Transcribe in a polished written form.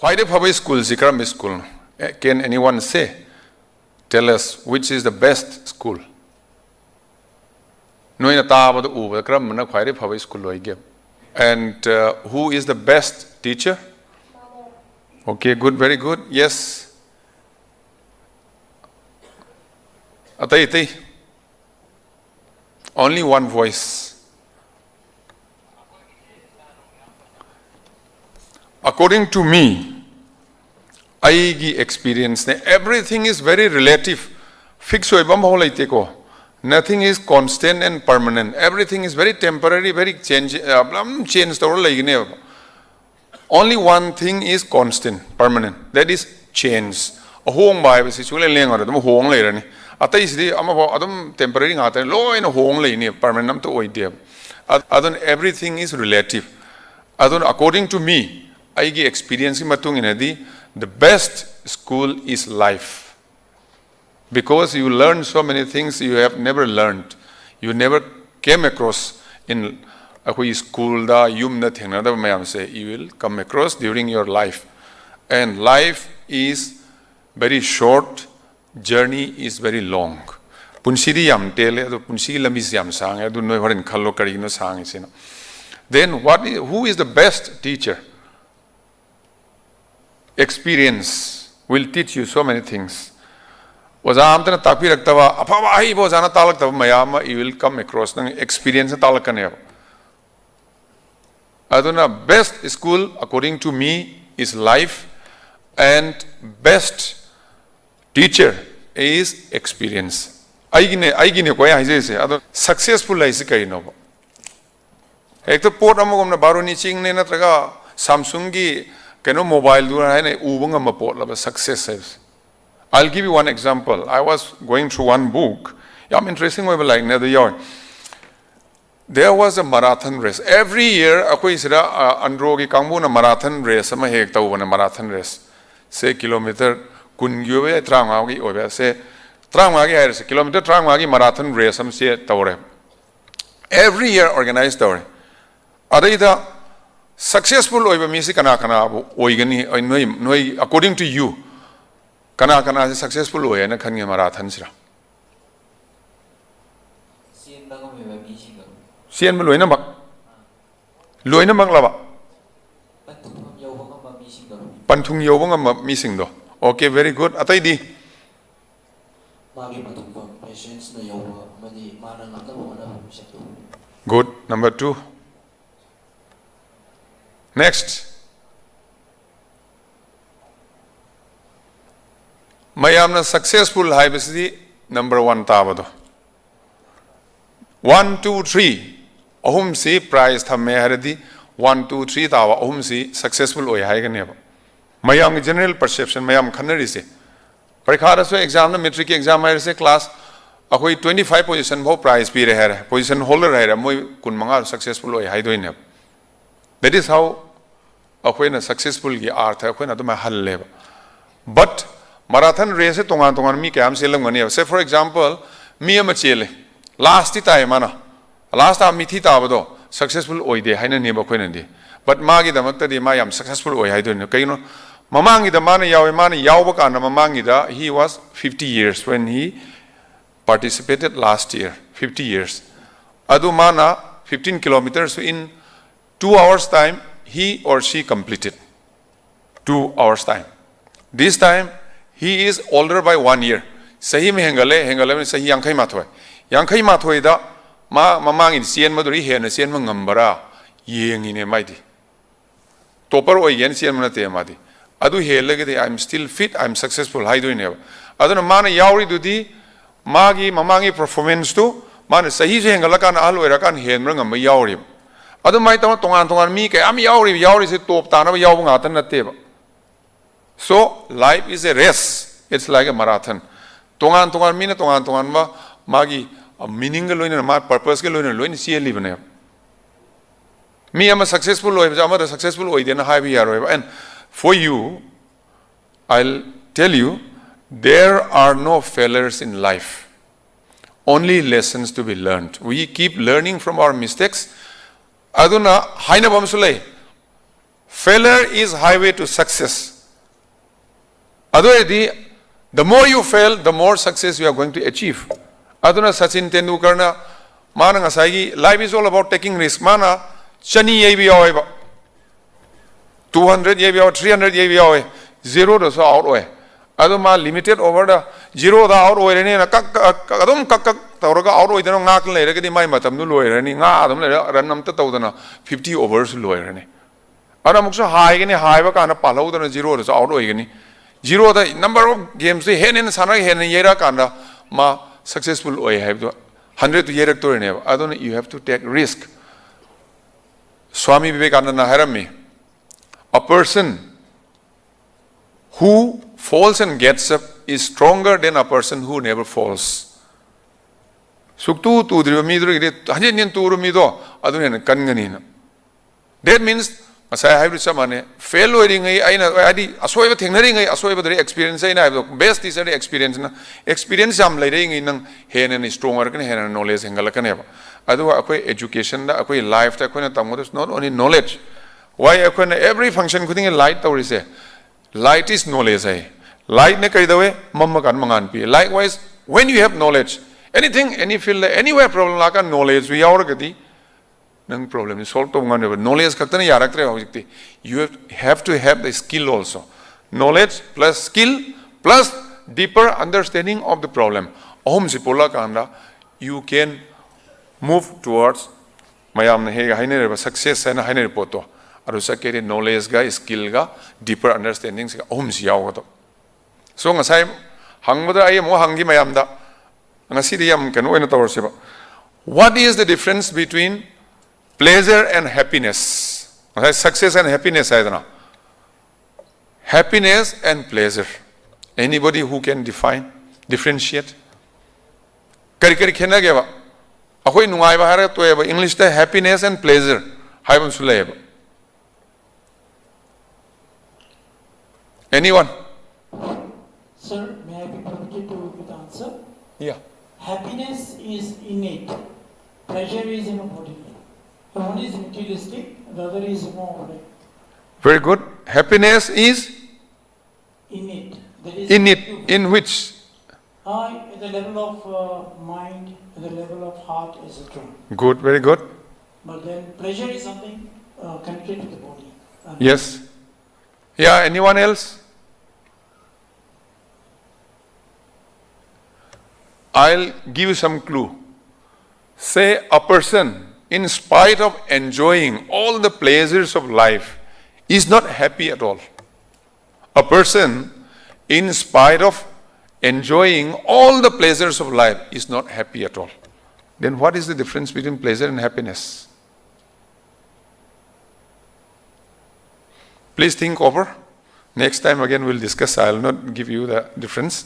Quite a public school, Zikram school. Can anyone say? Tell us which is the best school. Noina taabad uva kram na quite a public school loige. And who is the best teacher? Okay, good, very good. Yes. Atai. Only one voice. According to me, aigi experience, everything is very relative. Fix nothing is constant and permanent. Everything is very temporary, very change. Only one thing is constant, permanent. That is change. A home by home temporary permanent. Everything is relative. According to me, aigi experience the best school is life, because you learn so many things you have never learned, you never came across in school da yum na thengna da mayam se, you will come across during your life. And life is very short, journey is very long. Punsidi yam tele adu punsi lamis yam sang adu noi horen khallo kari no sang isina. Then who is the best teacher? Experience will teach you so many things. You will come across experience. Best school, according to me, is life, and best teacher is experience. Successful life. Samsung mobile success. I'll give you one example. I was going through one book. I'm interesting. There was a marathon race. Every year, Androgi Kangbu marathon race. Marathon race. Say kilometer Kungyue Trangagi or say Trangagi kilometer Trangagi marathon race. Every year organized story. Adida successful over music according to you. Kana is successful way and a Kanya marathon. Sien Luina Lava Pantung Yovanga missing though. Okay, very good. Ataidi. Good. Number 2. Next. Mayamna successful haibasi number 1 tabado. 1, 2, 3. Ahum si prize thame haradi 1, 2, 3 tawa ahum si successful oy haiganeba. Mayam general perception mayam khanari se. Parikha so exam na metric exam hai se class akoi 25 position bho prize pi re position holder hai moi kun manga successful oy hai doine. That is how akoi na successful gi art hai akoi na to ma hal leba. But marathon race tongan mi kayam selam gani. Say for example, mi ama chele last time ana last time mi thi tabado successful oide haina neba khoi nandi. But magi damakta di ma yam successful oi hai doine. Kaino mamangi da mana yawa kana mamangi da he was 50 years when he participated last year. 50 years. Adu mana 15 kilometers in 2 hours time he or she completed. 2 hours time. This time he is older by 1 year. Sahi me hengale sahi yangkai mathoy. Yangkai mathoy da mamang in sien maduri hen sien mangambara yengi ne maidi. Topper o yen sien manate madi. Adu helagede I'm still fit, I'm successful. Hai do never. Adu na mana yauri dudi magi mamangi performance to mana sahi hengala kan alo erakan hen mangam yauri. Adu mai tongan mi ke am yauri se top tana yaw ngatan nateba. So life is a race. It's like a marathon. Tongan mina tongan ma magi meaning ke loine ma purpose ke loine see live. Me am a successful way. I'm a successful way. Then high yaro. And for you, I'll tell you, there are no failures in life. Only lessons to be learned. We keep learning from our mistakes. Aduna haina bamsulay. Failure is highway to success. Otherwise, the more you fail, the more success you are going to achieve. Aduna Sachin Tendulkar na mana ngasai life is all about taking risk. Mana chani yebi yawe 200 yebi yawe 300 yebi yawe 0 do so out way. Aduma limited over the 0 da out way ni na kadum kak tawraga out way dano ngak le re kadi mai matam nu loy re ni nga adum le ran nam ta tawdana 50 overs loy re ni. Ada muksa high gani high ba kana palau dana 0 do so out way gani. 0 the number of games we hen in sana hen yera kanda ma successful way have to 100 to yerak to ne adon you have to take risk. Swami Vivekananda harami, a person who falls and gets up is stronger than a person who never falls. Suktu tu drimi dri hajen nin tu rumi do adon ne kangani na. That means Masaya have to samane fail wearing adi asoiba thingnaring asoiba the experience I have best is the experience na experience am leading in hen and stronger can hen knowledge hangalakaneva. Adu education da akoi life ta koi tamodos not only knowledge. Why every function could light or say light is knowledge I light ne kai way mamma kan mangan pi. Likewise, when you have knowledge, anything, any field, anywhere problem like knowledge we are gati. Problem is solved. Knowledge you have to have the skill also. Knowledge plus skill plus deeper understanding of the problem. You can move towards success and knowledge ga skill ga deeper understanding. So what is the difference between pleasure and happiness? Success and happiness. Happiness and pleasure. Anybody who can differentiate? English happiness and pleasure. Anyone? Sir, may I be permitted to give the answer? Yeah. Happiness is innate. Pleasure is in a body. One is materialistic, the other is more. Very good. Happiness is innate. Innate. In which? At the level of mind, at the level of heart, etc. Good. Very good. But then pleasure is something connected to the body. Yes. Yeah. Anyone else? I'll give you some clue. Say a person, in spite of enjoying all the pleasures of life, is not happy at all. A person, in spite of enjoying all the pleasures of life, is not happy at all. Then what is the difference between pleasure and happiness? Please think over. Next time again we'll discuss. I'll not give you the difference.